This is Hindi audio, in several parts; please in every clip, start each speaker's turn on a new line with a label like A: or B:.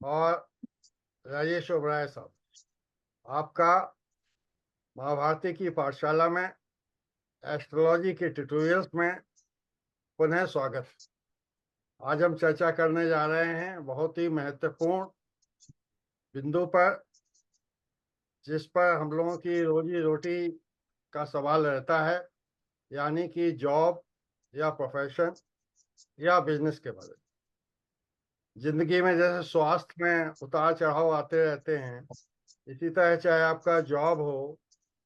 A: और राजेश ओबराय साहब, आपका महाभारती की पाठशाला में एस्ट्रोलॉजी के ट्यूटोरियल्स में पुनः स्वागत। आज हम चर्चा करने जा रहे हैं बहुत ही महत्वपूर्ण बिंदु पर, जिस पर हम लोगों की रोजी रोटी का सवाल रहता है, यानी कि जॉब या प्रोफेशन या बिजनेस के बारे में। जिंदगी में जैसे स्वास्थ्य में उतार चढ़ाव आते रहते हैं, इसी तरह चाहे आपका जॉब हो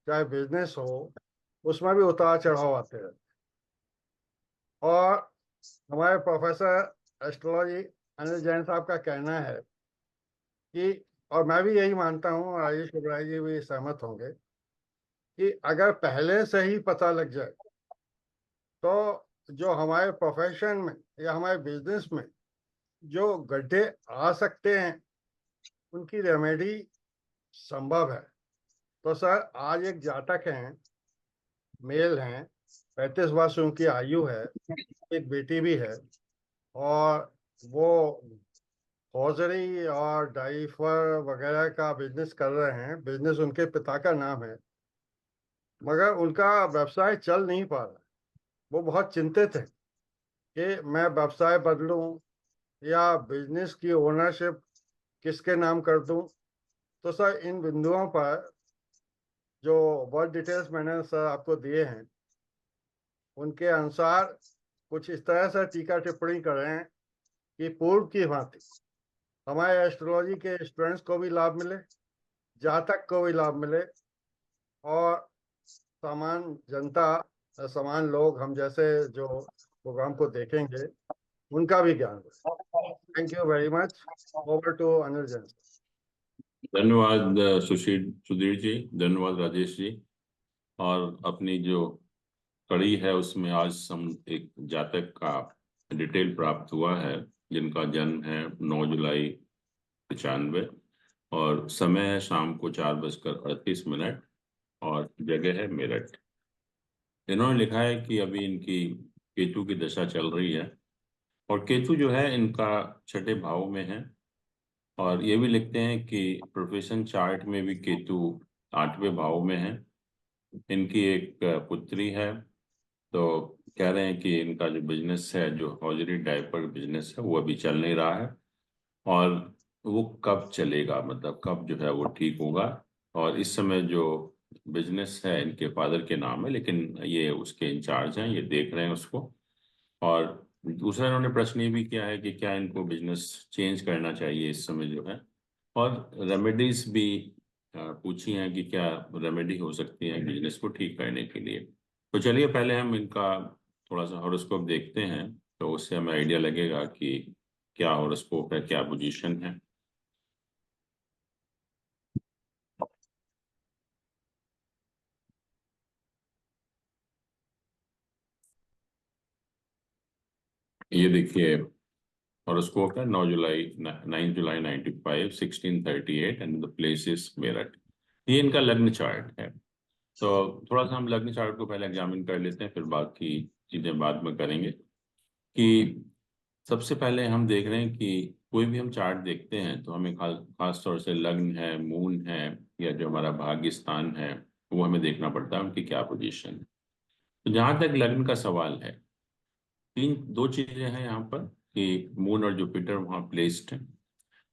A: चाहे बिजनेस हो, उसमें भी उतार चढ़ाव आते रहते हैं। और हमारे प्रोफेसर एस्ट्रोलॉजी अनिल जैन साहब का कहना है कि, और मैं भी यही मानता हूँ, राजेश ओबराय जी भी सहमत होंगे, कि अगर पहले से ही पता लग जाए तो जो हमारे प्रोफेशन में या हमारे बिजनेस में जो गड्ढे आ सकते हैं, उनकी रेमेडी संभव है। तो सर, आज एक जातक हैं, मेल हैं, 35 वर्ष उनकी आयु है, एक बेटी भी है, और वो हॉजरी और डाइफर वगैरह का बिजनेस कर रहे हैं। बिजनेस उनके पिता का नाम है, मगर उनका व्यवसाय चल नहीं पा रहा। वो बहुत चिंतित है कि मैं व्यवसाय बदलूं या बिजनेस की ओनरशिप किसके नाम कर दूं। तो सर, इन बिंदुओं पर जो वर्ड डिटेल्स मैंने सर आपको दिए हैं, उनके अनुसार कुछ इस तरह से टीका टिप्पणी करें कि पूर्व की भांति हमारे एस्ट्रोलॉजी के स्टूडेंट्स को भी लाभ मिले, जातक को भी लाभ मिले, और सामान्य जनता, सामान्य लोग, हम जैसे जो प्रोग्राम को देखेंगे, उनका भी ज्ञान हो। Thank you very much. Over to Anil Jain.
B: धन्यवाद सुशील सुधीर जी, धन्यवाद राजेश जी। और अपनी जो कड़ी है उसमें आज हम एक जातक का डिटेल प्राप्त हुआ है, जिनका जन्म है 9 जुलाई 1995 और समय है शाम को 4:38 और जगह है मेरठ। इन्होंने लिखा है कि अभी इनकी केतु की दशा चल रही है और केतु जो है इनका छठे भाव में है। और ये भी लिखते हैं कि प्रोफेशन चार्ट में भी केतु 8वें भाव में है। इनकी एक पुत्री है। तो कह रहे हैं कि इनका जो बिजनेस है, जो हॉजरी डायपर बिजनेस है, वो अभी चल नहीं रहा है और वो कब चलेगा, मतलब कब जो है वो ठीक होगा। और इस समय जो बिजनेस है इनके फादर के नाम है, लेकिन ये उसके इंचार्ज हैं, ये देख रहे हैं उसको। और दूसरा इन्होंने प्रश्न ये भी किया है कि क्या इनको बिजनेस चेंज करना चाहिए इस समय जो है। और रेमेडीज भी पूछी हैं कि क्या रेमेडी हो सकती है बिजनेस को ठीक करने के लिए। तो चलिए पहले हम इनका थोड़ा सा हॉरोस्कोप देखते हैं, तो उससे हमें आइडिया लगेगा कि क्या हॉरोस्कोप है, क्या पोजीशन है। ये देखिए, हॉरोस्कोप है 9 जुलाई 9 जुलाई 1995 1638 and the place is Meerut. ये इनका लग्न चार्ट है। तो थोड़ा सा हम लग्न चार्ट को पहले एग्जामिन कर लेते हैं, फिर बाकी चीजें बाद में करेंगे। कि सबसे पहले हम देख रहे हैं कि कोई भी हम चार्ट देखते हैं तो हमें खास तौर से लग्न है, मून है, या जो हमारा भाग्य स्थान है, वो हमें देखना पड़ता है उनकी क्या पोजीशन है। तो जहां तक लग्न का सवाल है, दो चीजें हैं यहाँ पर कि मून और जुपिटर वहाँ प्लेस्ड है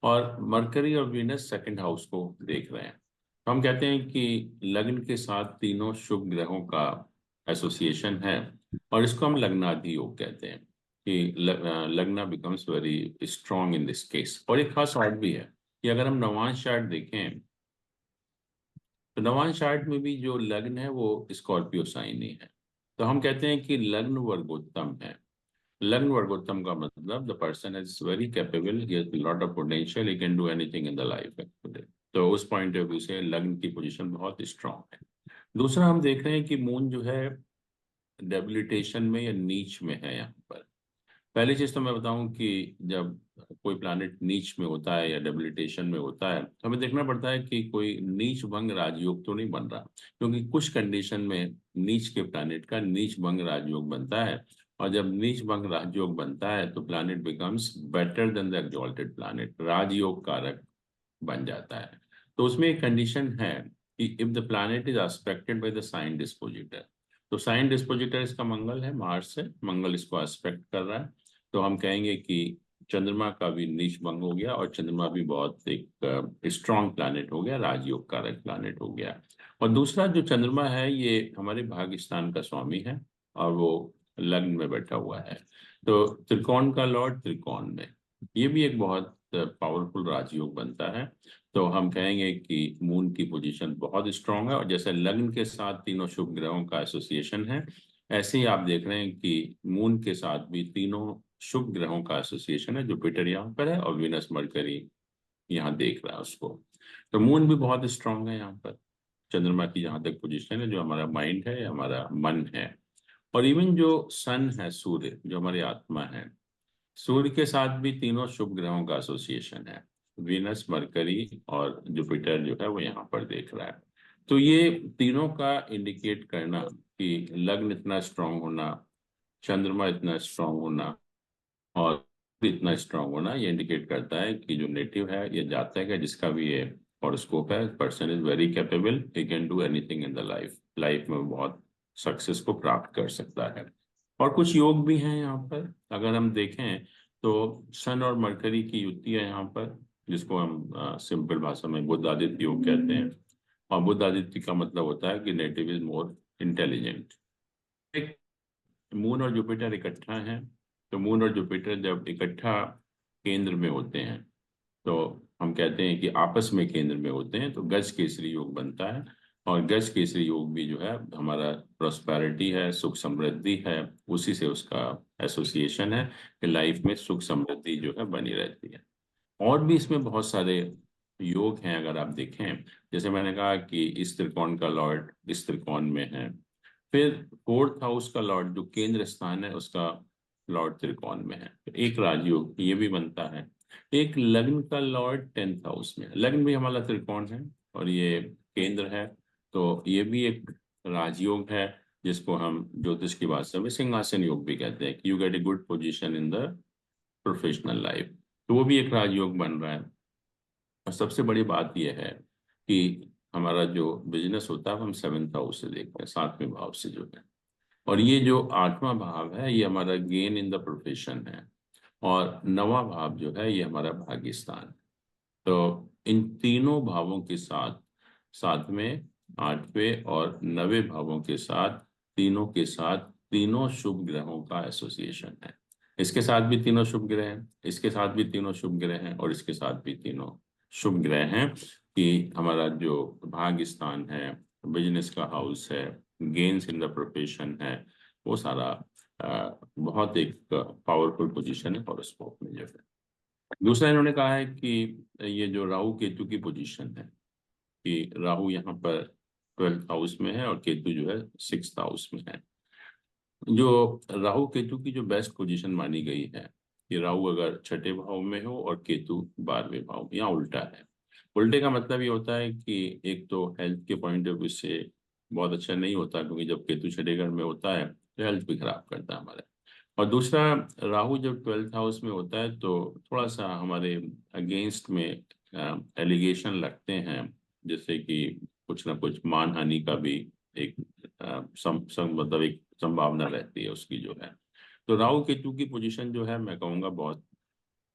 B: और मरकरी और वीनस सेकंड हाउस को देख रहे हैं। तो हम कहते हैं कि लग्न के साथ तीनों शुभ ग्रहों का एसोसिएशन है और इसको हम लग्नाधि योग कहते हैं कि लग्ना becomes very strong in this case. और एक खास बात भी है कि अगर हम नवांश चार्ट देखें तो नवांश चार्ट में भी जो लग्न है वो स्कॉर्पियो साइन ही है। तो हम कहते हैं कि लग्न वर्गोत्तम है। लग्न वर्गोत्तम का मतलब the person is very capable, he has lot of potential, he can do anything in the life actually. तो उस पॉइंट ऑफ व्यू से लग्न की पोजीशन बहुत स्ट्रांग है। दूसरा हम देख रहे हैं कि मून जो है डेबिलिटेशन में या नीच में है यहाँ पर। पहली चीज तो मैं बताऊं कि जब कोई प्लैनेट नीच में होता है या डेबिलिटेशन में होता है तो हमें देखना पड़ता है कि कोई नीच भंग राजयोग तो नहीं बन रहा, क्योंकि कुछ कंडीशन में नीच के प्लैनेट का नीच भंग राजयोग बनता है और जब नीच भंग राजयोग बनता है तो planet becomes better than the exalted planet, राजयोग कारक बन जाता है। तो उसमें एक कंडीशन है कि if the planet is aspected by the sign dispositor, तो साइन डिस्पोजिटर इसका मंगल है, मार्स से मंगल इसको एस्पेक्ट कर रहा है, तो हम कहेंगे कि चंद्रमा का भी नीच भंग हो गया और चंद्रमा भी बहुत एक स्ट्रॉन्ग प्लैनेट हो गया, राजयोग कारक प्लैनेट हो गया। और दूसरा जो चंद्रमा है ये हमारे भाग्यस्थान का स्वामी है और वो लग्न में बैठा हुआ है, तो त्रिकोण का लॉर्ड त्रिकोण में, ये भी एक बहुत पावरफुल राजयोग बनता है। तो हम कहेंगे कि मून की पोजीशन बहुत स्ट्रांग है, और जैसे लग्न के साथ तीनों शुभ ग्रहों का एसोसिएशन है, ऐसे ही आप देख रहे हैं कि मून के साथ भी तीनों शुभ ग्रहों का एसोसिएशन है। जुपिटर यहाँ पर है और विनस मरकरी यहाँ देख रहा है उसको, तो मून भी बहुत स्ट्रांग है यहाँ पर। चंद्रमा की जहाँ तक पोजीशन है, जो हमारा माइंड है, हमारा मन है, और इवन जो सन है, सूर्य जो हमारी आत्मा है, सूर्य के साथ भी तीनों शुभ ग्रहों का एसोसिएशन है। वीनस, मरकरी और जुपिटर जो है वो यहाँ पर देख रहा है। तो ये तीनों का इंडिकेट करना कि लग्न इतना स्ट्रांग होना, चंद्रमा इतना स्ट्रांग होना और इतना स्ट्रांग होना, ये इंडिकेट करता है कि जो नेटिव है, ये जातक है, जिसका भी ये हॉरोस्कोप है, person is very capable, he can do anything in the life, life में बहुत सक्सेस को प्राप्त कर सकता है। और कुछ योग भी हैं यहाँ पर, अगर हम देखें तो सन और मरकरी की युति है यहाँ पर, जिसको हम सिंपल भाषा में बुध आदित्य योग कहते हैं। और बुध आदित्य का मतलब होता है कि नेटिव इज मोर इंटेलिजेंट। एक मून और जुपिटर इकट्ठा हैं, तो मून और जुपिटर जब इकट्ठा केंद्र में होते हैं तो हम कहते हैं कि आपस में केंद्र में होते हैं, तो गज केसरी योग बनता है। और गज केसरी योग भी जो है हमारा प्रोस्पेरिटी है, सुख समृद्धि है, उसी से उसका एसोसिएशन है कि लाइफ में सुख समृद्धि जो है बनी रहती है। और भी इसमें बहुत सारे योग हैं अगर आप देखें, जैसे मैंने कहा कि इस त्रिकोण का लॉर्ड इस त्रिकोण में है, फिर फोर्थ हाउस का लॉर्ड जो केंद्र स्थान है उसका लॉर्ड त्रिकोण में है, तो एक राजयोग ये भी बनता है। एक लग्न का लॉर्ड 10th हाउस में है, लग्न भी हमारा त्रिकोण है और ये केंद्र है, तो ये भी एक राजयोग है, जिसको हम ज्योतिष की भाषा में सिंहासन योग भी कहते हैं कि you get a good position in the professional life, तो वो भी एक राजयोग बन रहा है। और सबसे बड़ी बात यह है कि हमारा जो बिजनेस होता है हम 7th हाउस से देखते हैं, 7वें भाव से जो है, और ये जो 8वां भाव है ये हमारा गेन इन द प्रोफेशन है, और 9वां भाव जो है ये हमारा भाग्यस्थान है। तो इन तीनों भावों के साथ 7वें, 8वें और 9वें भावों के साथ, तीनों के साथ तीनों शुभ ग्रहों का एसोसिएशन है। इसके साथ भी तीनों शुभ ग्रह हैं, इसके साथ भी तीनों शुभ ग्रह हैं, और इसके साथ भी तीनों शुभ ग्रह हैं कि हमारा जो भाग्य स्थान है, बिजनेस का हाउस है, गेन्स इन द प्रोफेशन है, वो सारा बहुत एक पावरफुल पोजीशन है हॉरोस्कोप में जो है। दूसरा इन्होंने कहा है कि ये जो राहु केतु की पोजीशन है, कि राहु यहाँ पर 12th हाउस में है और केतु जो है 6th हाउस में है। जो राहु केतु की जो बेस्ट पोजीशन मानी गई है कि राहु अगर छठे भाव में हो और केतु 12वें भाव में, यहाँ उल्टा है। उल्टे का मतलब ये होता है कि एक तो हेल्थ के पॉइंट ऑफ व्यू से बहुत अच्छा नहीं होता, क्योंकि जब केतु छठे घर में होता है तो हेल्थ भी खराब करता है हमारे। और दूसरा, राहु जब 12th हाउस में होता है तो थोड़ा सा हमारे अगेंस्ट में एलिगेशन लगते हैं, जैसे कि कुछ ना कुछ मानहानि का भी एक मतलब एक संभावना रहती है उसकी जो है। तो राहु केतु की पोजीशन जो है मैं कहूँगा बहुत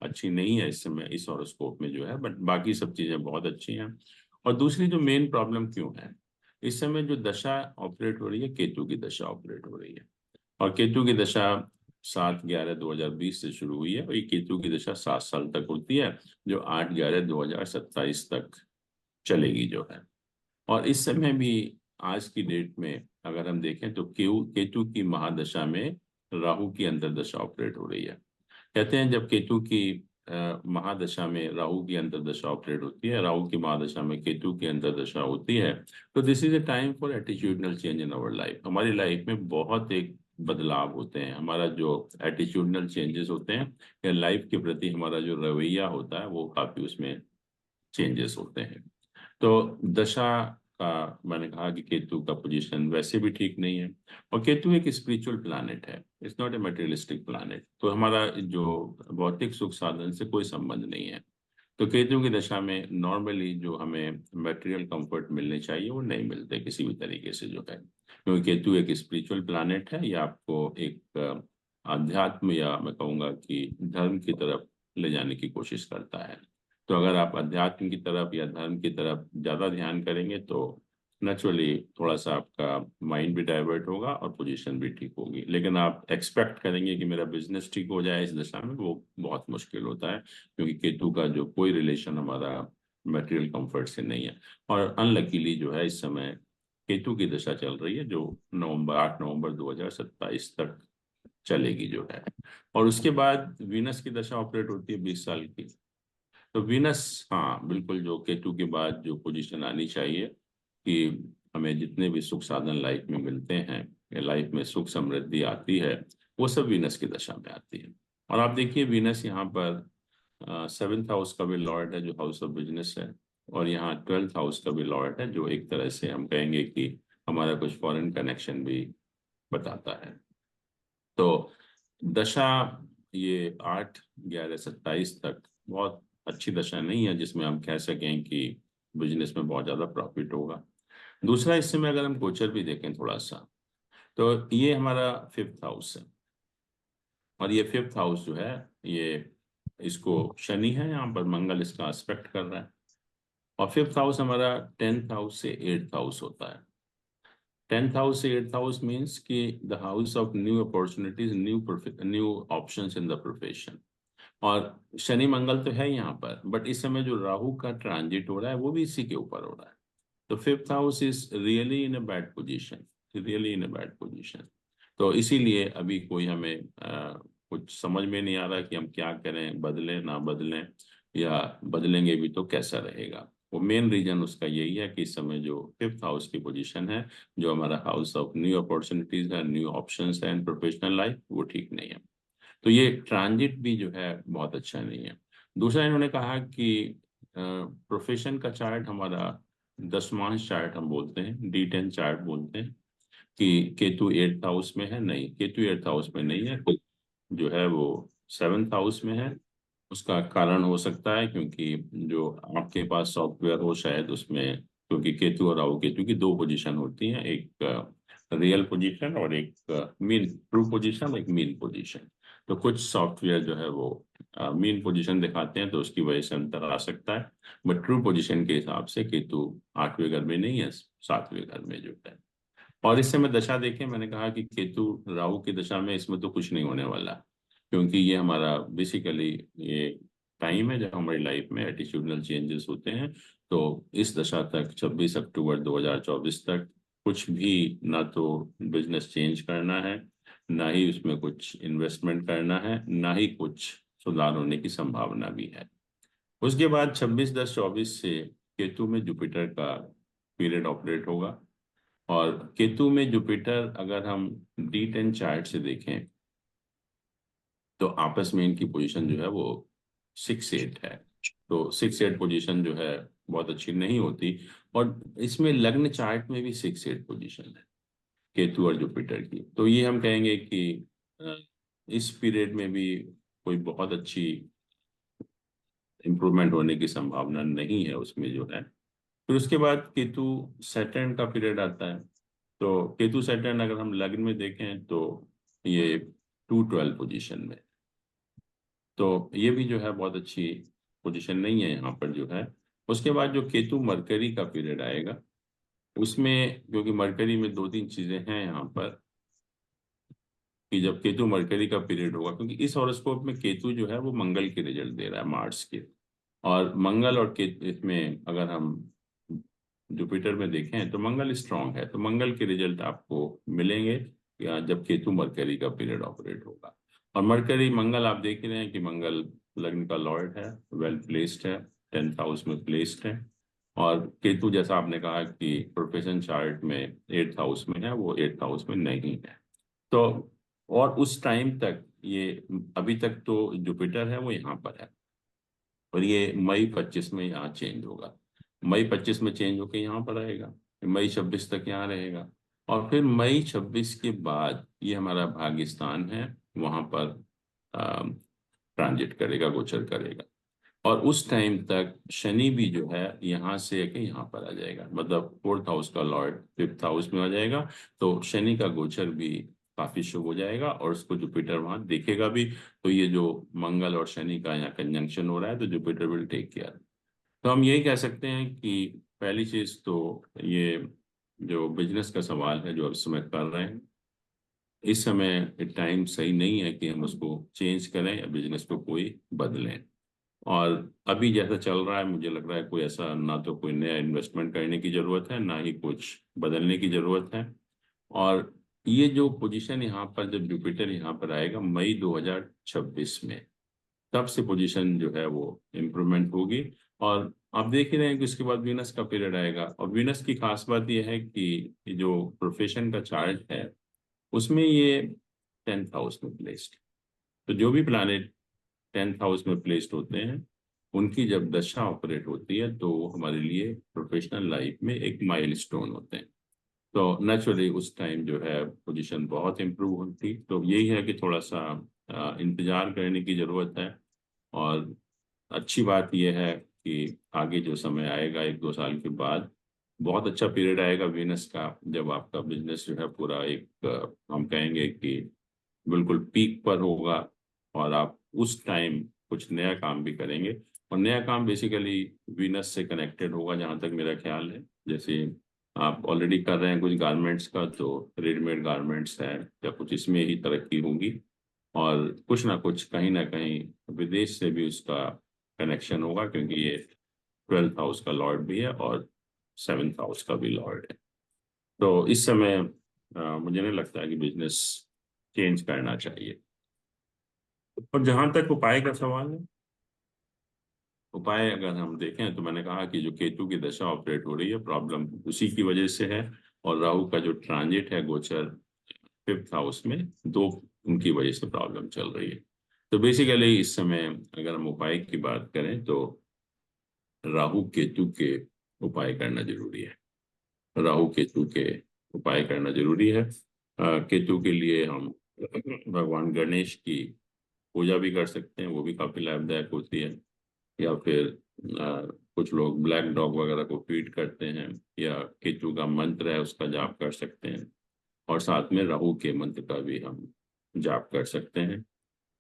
B: अच्छी नहीं है इस समय इस हॉरोस्कोप में जो है, बट बाकी सब चीजें बहुत अच्छी हैं। और दूसरी जो मेन प्रॉब्लम क्यों है, इस समय जो दशा ऑपरेट हो रही है, केतु की दशा ऑपरेट हो रही है, और केतु की दशा 7/11/2020 से शुरू हुई है, और ये केतु की दशा 7 साल तक होती है, जो 8/11/2027 तक चलेगी जो है। और इस समय भी आज की डेट में अगर हम देखें तो केतु की महादशा में राहु की अंतर्दशा ऑपरेट हो रही है। कहते हैं जब केतु की महादशा में राहु की अंतर्दशा ऑपरेट होती है, राहु की महादशा में केतु की अंतर्दशा होती है, तो this is a time for attitudinal change in our life. हमारी लाइफ में बहुत एक बदलाव होते हैं, हमारा जो एटीट्यूडनल चेंजेस होते हैं या लाइफ के प्रति हमारा जो रवैया होता है वो काफी उसमें चेंजेस होते हैं। तो दशा का मैंने कहा कि केतु का पोजीशन वैसे भी ठीक नहीं है, और केतु एक स्पिरिचुअल प्लैनेट है, it's not a materialistic planet. तो हमारा जो भौतिक सुख साधन से कोई संबंध नहीं है। तो केतु की दशा में नॉर्मली जो हमें मटेरियल कंफर्ट मिलने चाहिए वो नहीं मिलते किसी भी तरीके से जो है, क्योंकि केतु एक स्पिरिचुअल प्लैनेट है। ये आपको एक अध्यात्म, या मैं कहूँगा कि धर्म की तरफ ले जाने की कोशिश करता है। तो अगर आप अध्यात्म की तरफ या धर्म की तरफ ज़्यादा ध्यान करेंगे तो नेचुरली थोड़ा सा आपका माइंड भी डाइवर्ट होगा और पोजीशन भी ठीक होगी। लेकिन आप एक्सपेक्ट करेंगे कि मेरा बिजनेस ठीक हो जाए इस दशा में, वो बहुत मुश्किल होता है, क्योंकि केतु का जो कोई रिलेशन हमारा मटेरियल कंफर्ट से नहीं है। और अनलकीली जो है इस समय केतु की दशा चल रही है, जो 8 नवंबर 2027 तक चलेगी जो है। और उसके बाद वीनस की दशा ऑपरेट होती है 20 साल की। तो वीनस, हाँ बिल्कुल, जो केतु के बाद जो पोजीशन आनी चाहिए कि हमें जितने भी सुख साधन लाइफ में मिलते हैं या लाइफ में सुख समृद्धि आती है, वो सब वीनस की दशा में आती है। और आप देखिए वीनस यहाँ पर 7th हाउस का भी लॉर्ड है, जो हाउस ऑफ बिजनेस है, और यहाँ 12th हाउस का भी लॉर्ड है, जो एक तरह से हम कहेंगे कि हमारा कुछ फॉरेन कनेक्शन भी बताता है। तो दशा ये 8/11/27 तक बहुत अच्छी दशा नहीं है जिसमें हम कह सकें कि बिजनेस में बहुत ज्यादा प्रॉफिट होगा। दूसरा, इस समय अगर हम गोचर भी देखें थोड़ा सा, तो ये हमारा 5th हाउस है, और ये 5th हाउस जो है ये, इसको शनि है यहाँ पर, मंगल इसका एस्पेक्ट कर रहा है। और 5th हाउस हमारा 10th हाउस से 8th हाउस होता है। 10th हाउस से 8th हाउस मीन्स कि the house of new opportunities, new options in the profession. और शनि मंगल तो है यहाँ पर, बट इस समय जो राहु का ट्रांजिट हो रहा है वो भी इसी के ऊपर हो रहा है। तो 5th house is really in a bad position, really in a bad position. तो इसीलिए अभी कोई हमें कुछ समझ में नहीं आ रहा कि हम क्या करें, बदलें ना बदलें, या बदलेंगे भी तो कैसा रहेगा। वो मेन रीजन उसका यही है कि इस समय जो 5th हाउस की पोजीशन है, जो हमारा हाउस ऑफ न्यू अपॉर्चुनिटीज है, न्यू ऑप्शंस है इन प्रोफेशनल लाइफ, वो ठीक नहीं है। तो ये ट्रांजिट भी जो है बहुत अच्छा नहीं है। दूसरा, इन्होंने कहा कि प्रोफेशन का चार्ट हमारा दशमांश चार्ट हम बोलते हैं, D10 चार्ट बोलते हैं, कि केतु 8th हाउस में है। नहीं, केतु 8th हाउस में नहीं है, जो है वो 7th हाउस में है। उसका कारण हो सकता है क्योंकि जो आपके पास सॉफ्टवेयर हो शायद उसमें, क्योंकि केतु और राहु केतु की दो पोजीशन होती हैं, एक रियल पोजीशन और एक मीन ट्रू पोजीशन, एक मीन पोजीशन। तो कुछ सॉफ्टवेयर जो है वो मीन पोजीशन दिखाते हैं, तो उसकी वजह से अंतर आ सकता है। बट ट्रू पोजीशन के हिसाब से केतु 8वें घर में नहीं है, 7वें घर में जो है। और इससे मैं दशा देखें, मैंने कहा कि केतु राहु की दशा में इसमें तो कुछ नहीं होने वाला, क्योंकि ये हमारा बेसिकली ये टाइम है जब हमारी लाइफ में एटिट्यूडनल चेंजेस होते हैं। तो इस दशा तक 26 अक्टूबर 2024 तक कुछ भी ना तो बिजनेस चेंज करना है, ना ही उसमें कुछ इन्वेस्टमेंट करना है, ना ही कुछ सुधार होने की संभावना भी है। उसके बाद 26/10/24 से केतु में जुपिटर का पीरियड ऑपरेट होगा। और केतु में जुपिटर अगर हम D10 चार्ट से देखें तो आपस में इनकी पोजीशन जो है वो 6-8 है। तो 6-8 पोजीशन जो है बहुत अच्छी नहीं होती। और इसमें लग्न चार्ट में भी 6-8 पोजीशन है केतु और जुपिटर की। तो ये हम कहेंगे कि अ, इस पीरियड में भी कोई बहुत अच्छी इम्प्रूवमेंट होने की संभावना नहीं है उसमें जो है। फिर उसके बाद केतु सैटर्न का पीरियड आता है। तो केतु सैटर्न अगर हम लग्न में देखें तो ये 2-12 पोजीशन में। तो ये भी जो है बहुत अच्छी पोजीशन नहीं है यहाँ पर जो है। उसके बाद जो केतु मरकरी का पीरियड आएगा उसमें, क्योंकि मरकरी में दो तीन चीजें हैं यहाँ पर, कि जब केतु मरकरी का पीरियड होगा, क्योंकि इस हॉरोस्कोप में केतु जो है वो मंगल के रिजल्ट दे रहा है, मार्स के। और मंगल और केतु, इसमें अगर हम जुपिटर में देखें तो मंगल स्ट्रांग है, तो मंगल के रिजल्ट आपको मिलेंगे या जब केतु मरकरी का पीरियड ऑपरेट होगा। और मरकरी, मंगल आप देख रहे हैं कि मंगल लग्न का लॉर्ड है, वेल प्लेस्ड है, 10th हाउस में प्लेस्ड है। और केतु जैसा आपने कहा कि प्रोफेशन चार्ट में 8th हाउस में है, वो 8th हाउस में नहीं है। तो और उस टाइम तक ये, अभी तक तो जुपिटर है वो यहाँ पर है, और ये मई 25 में यहाँ चेंज होगा। मई 25 में चेंज होकर यहाँ पर आएगा। मई 26 तक यहाँ रहेगा। और फिर मई 26 के बाद ये हमारा भाग्यस्थान है, वहां पर ट्रांजिट करेगा, गोचर करेगा। और उस टाइम तक शनि भी जो है यहाँ से आके यहाँ पर आ जाएगा, मतलब 4th हाउस का लॉर्ड 5th हाउस में आ जाएगा। तो शनि का गोचर भी काफी शुभ हो जाएगा, और उसको जुपिटर वहां देखेगा भी। तो ये जो मंगल और शनि का यहाँ कंजंक्शन हो रहा है, तो जुपिटर विल टेक केयर। तो हम यही कह सकते हैं कि पहली चीज तो ये जो बिजनेस का सवाल है जो अब इस समय कर रहे हैं, इस समय टाइम सही नहीं है कि हम उसको चेंज करें या बिजनेस को कोई बदलें। और अभी जैसा चल रहा है, मुझे लग रहा है कोई ऐसा ना तो कोई नया इन्वेस्टमेंट करने की जरूरत है, ना ही कुछ बदलने की जरूरत है। और ये जो पोजीशन यहाँ पर, जब जुपिटर यहाँ पर आएगा मई 2026 में, तब से पोजीशन जो है वो इम्प्रूवमेंट होगी। और आप देख ही रहे हैं कि उसके बाद वीनस का पीरियड आएगा। और वीनस की खास बात यह है कि ये जो प्रोफेशन का चार्ट है उसमें ये 10th हाउस में प्लेस्ड। तो जो भी प्लैनेट 10th हाउस में प्लेस्ड होते हैं, उनकी जब दशा ऑपरेट होती है तो वो हमारे लिए प्रोफेशनल लाइफ में एक माइलस्टोन होते हैं। तो नेचुरली उस टाइम जो है पोजीशन बहुत इम्प्रूव होती। तो यही है कि थोड़ा सा इंतजार करने की जरूरत है। और अच्छी बात यह है कि आगे जो समय आएगा 1-2 साल के बाद, बहुत अच्छा पीरियड आएगा वीनस का, जब आपका बिजनेस जो है पूरा एक हम कहेंगे कि बिल्कुल पीक पर होगा। और आप उस टाइम कुछ नया काम भी करेंगे। और नया काम बेसिकली वीनस से कनेक्टेड होगा, जहाँ तक मेरा ख्याल है। जैसे आप ऑलरेडी कर रहे हैं कुछ गारमेंट्स का, तो रेडीमेड गारमेंट्स है या कुछ, इसमें ही तरक्की होगी। और कुछ ना कहीं विदेश से भी उसका कनेक्शन होगा, क्योंकि ये 12th हाउस का लॉर्ड भी है और 7th हाउस का भी लॉर्ड है। तो इस समय मुझे नहीं लगता है कि बिजनेस चेंज करना चाहिए। और जहां तक उपाय का सवाल है, उपाय अगर हम देखें तो मैंने कहा कि जो केतु की दशा ऑपरेट हो रही है, प्रॉब्लम उसी की वजह से है। और राहु का जो ट्रांजिट है गोचर 5th हाउस में, दो उनकी वजह से प्रॉब्लम चल रही है। तो बेसिकली इस समय अगर हम उपाय की बात करें तो राहु केतु के उपाय करना जरूरी है। राहु केतु के उपाय करना जरूरी है। केतु के लिए हम भगवान गणेश की पूजा भी कर सकते हैं, वो भी काफी लाभदायक होती है। या फिर कुछ लोग ब्लैक डॉग वगैरह को फीड करते हैं, या केतु का मंत्र है उसका जाप कर सकते हैं। और साथ में राहु के मंत्र का भी हम जाप कर सकते हैं।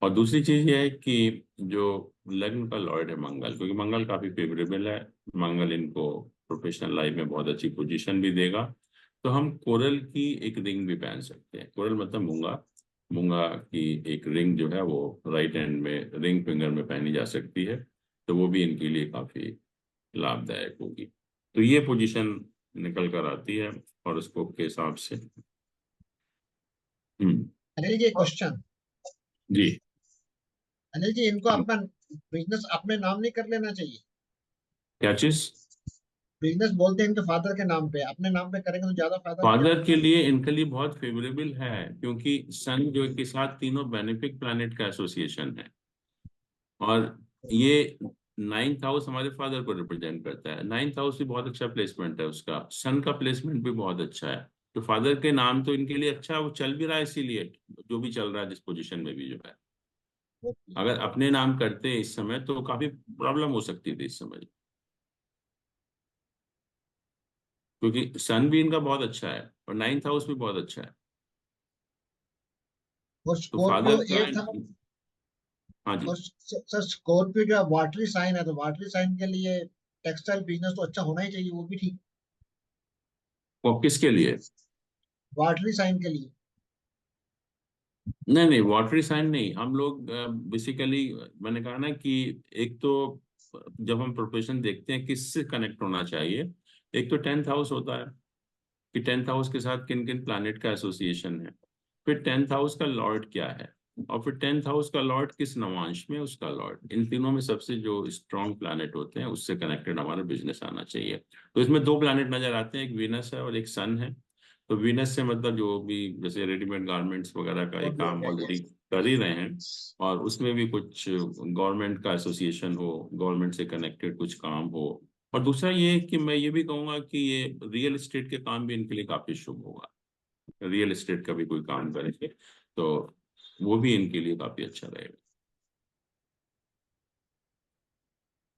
B: और दूसरी चीज ये है कि जो लग्न का लॉर्ड है मंगल, क्योंकि मंगल काफी फेवरेबल है, मंगल इनको प्रोफेशनल लाइफ में बहुत अच्छी पोजीशन भी देगा। तो हम कोरल की एक रिंग भी पहन सकते हैं। कोरल मतलब मूंगा, मूंगा की एक रिंग जो है वो राइट हैंड में रिंग फिंगर में पहनी जा सकती है। तो वो भी इनके लिए काफी लाभदायक होगी। तो ये पोजीशन निकल कर आती है और उसको के हिसाब से। हम्म।
C: अनिल जी क्वेश्चन।
B: जी।
C: अनिल जी इनको अपना बिजनेस अपने नाम नहीं कर लेना चाहिए?
B: क्या चीज?
C: बिजनेस बोलते हैं इनके फादर के नाम पे, अपने नाम पे करेंगे तो ज्यादा फायदा नहीं
B: फादर के
C: है?
B: लिए, इनके लिए बहुत फेवरेबल है, क्योंकि सन जो के साथ तीनों बेनिफिक प्लैनेट का एसोसिएशन है। और ये 9th हाउस हमारे फादर को रिप्रेजेंट करता है। 9th हाउस भी बहुत अच्छा प्लेसमेंट है उसका, सन का प्लेसमेंट भी बहुत अच्छा है। तो फादर के नाम तो इनके लिए अच्छा, वो चल भी रहा है इसीलिए, जो भी चल रहा है जिस पोजीशन में भी जो है। अगर अपने नाम करते इस समय तो काफी प्रॉब्लम हो सकती थी इस समय, क्योंकि सन भी इनका बहुत अच्छा है और 9th हाउस भी बहुत अच्छा है।
C: और
B: तो फादर
C: स्कॉर्पियो
B: का।
C: 8 था।
B: हाँ जी।
C: और सर स्कॉर्पियो जो वाटरी साइन है, तो वाटरी साइन के लिए टेक्सटाइल बिजनेस तो अच्छा होना ही चाहिए, वो भी ठीक।
B: वो किसके लिए?
C: वाटरी साइन के लिए।
B: नहीं नहीं, वाटरी साइन नहीं। हम लोग बेसिकली, मैंने कहा ना कि एक तो जब हम प्रोफेशन देखते हैं किससे कनेक्ट होना चाहिए, एक तो 10th हाउस होता है कि 10th हाउस के साथ किन किन प्लैनेट का एसोसिएशन है। फिर 10th हाउस का लॉर्ड क्या है, और फिर 10th हाउस का लॉर्ड किस नवांश में उसका लॉर्ड। इन तीनों में सबसे जो स्ट्रॉन्ग प्लैनेट होते हैं उससे कनेक्टेड हमारा बिजनेस आना चाहिए। तो इसमें दो प्लैनेट नजर आते हैं, एक वीनस है और एक सन है। तो वीनस से मतलब जो भी जैसे रेडीमेड गारमेंट्स वगैरह का एक काम ऑलरेडी कर ही रहे हैं, और उसमें भी कुछ गवर्नमेंट का एसोसिएशन हो, गवर्नमेंट से कनेक्टेड कुछ काम हो, और दूसरा ये कि मैं ये भी कहूंगा कि ये रियल एस्टेट के काम भी इनके लिए काफी शुभ होगा। रियल एस्टेट का भी कोई काम करेंगे तो वो भी इनके लिए काफी अच्छा रहेगा।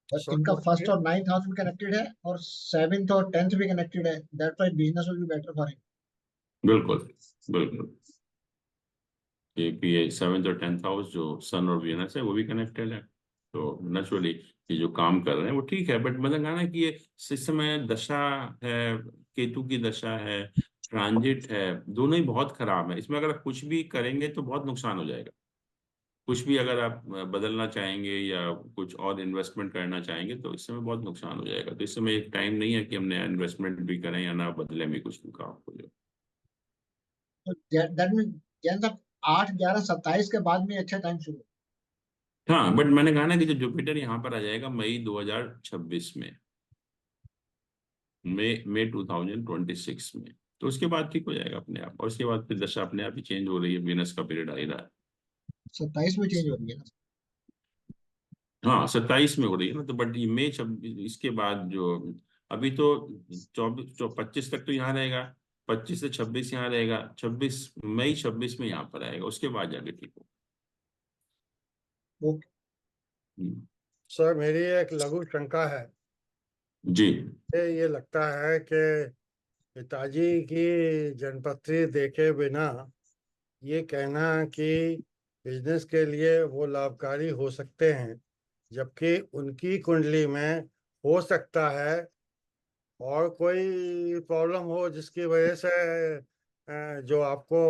C: बस
A: सर
C: इनका फर्स्ट
A: मुझे
C: और 9th हाउस भी कनेक्टेड है और 7th और 10th भी कनेक्टेड है, that's why business will be better for him.
B: बिल्कुल बिल्कुल। ये 7th और 10th हाउस जो सन और वीनस है वो भी कनेक्टेड है, तो नेचुरली ये जो काम कर रहे हैं वो ठीक है। बट मतलब कहना है कि ये इस समय दशा है, केतु की दशा है, ट्रांजिट है, दोनों ही बहुत खराब है। इसमें अगर आप कुछ भी करेंगे तो बहुत नुकसान हो जाएगा। कुछ भी अगर आप बदलना चाहेंगे या कुछ और इन्वेस्टमेंट करना चाहेंगे तो इस समय बहुत नुकसान हो जाएगा। तो इस समय एक टाइम नहीं है कि हम नया इन्वेस्टमेंट भी करें या ना बदले में कुछ भी काम हो जाए।
C: तो दैट मीन जैन साहब 8, 11, 27 के बाद में अच्छा टाइम शुरू।
B: हाँ बट मैंने कहा ना कि जो जुपिटर यहाँ पर आ जाएगा मई 2026 में, मई 2026 में, तो उसके बाद ठीक हो जाएगा अपने आप। और उसके बाद फिर दशा अपने आप ही चेंज हो रही है, वीनस का पीरियड आ ही रहा है।
C: 27 में चेंज हो रही है ना।
B: हाँ 27 में हो रही है ना, तो बट ये मई 26 इसके बाद जो अभी तो 25 तक तो यहाँ रहेगा, 25 से 26 यहाँ रहेगा, 26 में यहाँ पर आएगा, उसके बाद जाके ठीक हो।
C: ओके।
B: हम्म,
A: सर मेरी एक लघु शंका है।
B: जी
A: ये लगता है कि पिताजी की जन्मपत्री देखे बिना ये कहना कि बिजनेस के लिए वो लाभकारी हो सकते हैं, जबकि उनकी कुंडली में हो सकता है और कोई प्रॉब्लम हो जिसकी वजह से जो आपको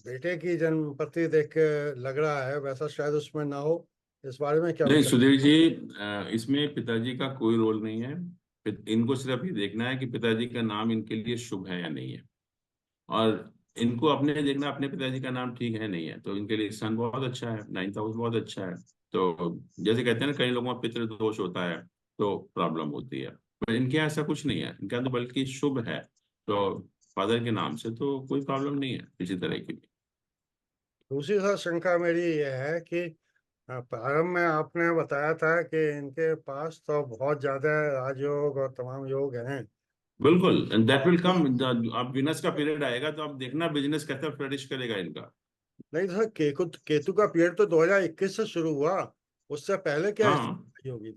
A: बेटे की जन्मपत्री देख के लग रहा है वैसा शायद उसमें ना हो। इस बारे में क्या
B: नहीं
A: विचार?
B: सुधीर जी, इसमें पिताजी का कोई रोल नहीं है। इनको सिर्फ ये देखना है कि पिताजी का नाम इनके लिए शुभ है या नहीं है, और इनको अपने देखना अपने पिताजी का नाम ठीक है नहीं है, तो इनके लिए सन बहुत अच्छा है, 9th हाउस बहुत अच्छा है। तो जैसे कहते हैं ना कई लोगों में पितृ दोष होता है तो प्रॉब्लम होती है, पर इनके यहाँ ऐसा कुछ नहीं है, इनके यहाँ तो बल्कि शुभ है। तो फादर के नाम से तो कोई प्रॉब्लम नहीं है किसी तरह की भी।
A: दूसरी सर शंका मेरी ये है कि प्रारंभ में आपने बताया था कि इनके पास तो बहुत ज्यादा राजयोग और तमाम योग हैं।
B: बिल्कुल, एंड दैट विल कम। अब विनस का पीरियड आएगा तो आप देखना बिजनेस कैसा फ्लरिश करेगा इनका।
A: नहीं सर, केतु केतु का पीरियड तो 2021 से शुरू हुआ। उससे पहले क्या
B: हाँ,
A: स्थिति होगी?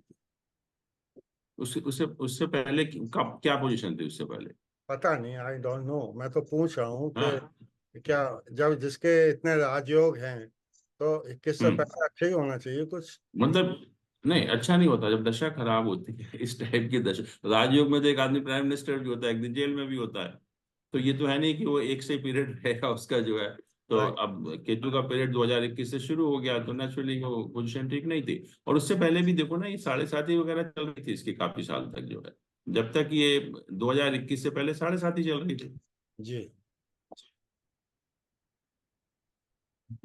B: उससे उससे उससे पहले कब क्या पोजीशन थी उससे पहले?
A: पता नहीं, आई डोंट नो। मैं तो पूछ रहा हूँ
B: हाँ।
A: कि क्या जब जिसके इतने राजयोग हैं तो 21 से
B: हम्म।
A: पहले अच्छा ही होना चाहिए कुछ।
B: मतलब नहीं, अच्छा नहीं होता जब दशा खराब होती है इस टाइप की दशा। राजयोग में तो एक आदमी प्राइम मिनिस्टर भी होता है, एक दिन जेल में भी होता है। तो ये तो है नहीं कि वो एक से पीरियड रहेगा उसका जो है। तो
A: राइट।
B: अब केतु का पीरियड 2021 से शुरू हो गया तो नेचुरली वो पोजीशन ठीक नहीं थी। और उससे पहले भी देखो ना, ये 7.5 वगैरह चल रही थी इसकी काफी साल तक जो है, जब तक ये 2021 से पहले 7.5 चल रही थी।
A: जी।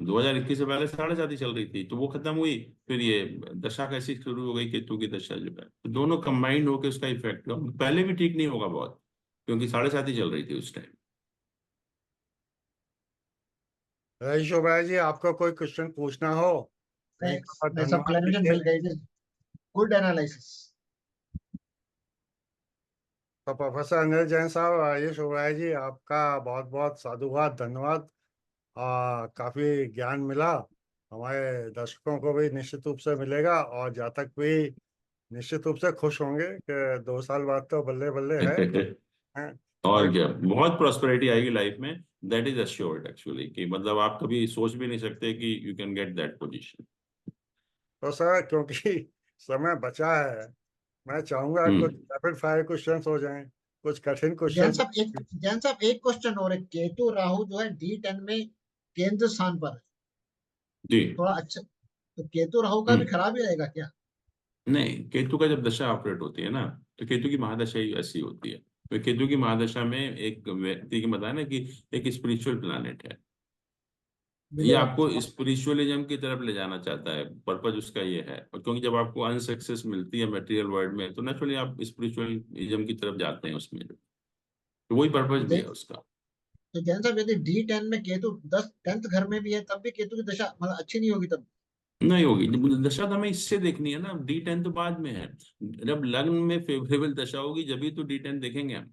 B: 2021 से पहले 7.5 चल रही थी, तो वो खत्म हुई। फिर ये दशा कैसी शुरू हो गई, केतु की दशा जो है, तो दोनों कंबाइंड होकर उसका इफेक्ट हुआ। पहले भी ठीक नहीं होगा बहुत, क्योंकि 7.5 चल रही थी उस टाइम।
A: रईस ओबराय जी, आपको कोई क्वेश्चन पूछना हो? नहीं
C: नहीं
A: तो बहुत
C: नहीं, सब
A: धन्यवाद
C: क्लैरिफिकेशन मिल
A: दीजिए।
C: गई। Good analysis.
A: तो प्रोफेसर अनिल जैन साहब, रईस ओबराय जी, आपका बहुत बहुत साधुवाद, धन्यवाद। काफी ज्ञान मिला। हमारे दर्शकों को भी निश्चित रूप से मिलेगा और जातक भी निश्चित रूप से खुश होंगे कि 2 साल बाद तो बल्ले बल्ले है। हैं? और
B: और क्या, बहुत प्रॉस्पेरिटी आएगी लाइफ में। दैट इज अश्योर्ड एक्चुअली, कि मतलब आप कभी सोच भी नहीं सकते कि you can get that position.
A: तो सर, क्योंकि समय बचा है, मैं चाहूंगा कुछ
B: हम्म।
A: रैपिड फायर क्वेश्चंस हो जाएं, कुछ कठिन
C: जैन
A: क्वेश्चंस।
C: साहब एक जैन साहब एक क्वेश्चन और है, केतु राहु जो है D10 में केंद्र स्थान पर है,
B: जी।
C: थोड़ा अच्छा, तो केतु राहु का भी
B: हम्म।
C: खराब ही रहेगा क्या?
B: नहीं, केतु का जब दशा ऑपरेट होती है ना, तो केतु की महादशा ही ऐसी होती है। तो केतु की महादशा में एक व्यक्ति की बताया ना कि एक स्पिरिचुअल प्लैनेट है, ये
C: मिलेगा
B: आपको
C: कुछ।
B: स्पिरिचुअलिज्म की तरफ ले जाना चाहता है, पर्पज उसका ये है। और क्योंकि जब आपको अनसक्सेस मिलती है मटेरियल वर्ल्ड में, तो नेचुरली आप स्पिरिचुअलिज्म की तरफ जाते हैं उसमें, तो वही पर्पज भी है उसका।
C: तो जैन साहब यदि D10 में केतु 10 10th घर में भी है तब भी केतु की दशा मतलब अच्छी नहीं होगी तब?
B: नहीं होगी। दशा तो हमें इससे देखनी है ना, D10 तो बाद में है। जब लग्न में फेवरेबल दशा होगी जब भी तो D10 देखेंगे हम।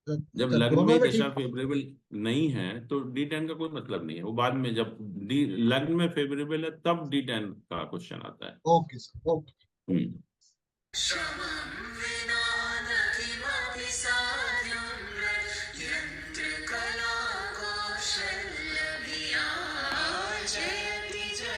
B: जब
C: जब
B: लग्न
C: दोनों
B: में
C: में
B: दशा
C: ठीक।
B: फेवरेबल नहीं है तो D10 का कोई मतलब नहीं है, वो बाद में जब लग्न में फेवरेबल है तब D10 का क्वेश्चन आता है।
C: Okay sir, okay.
B: हम्म।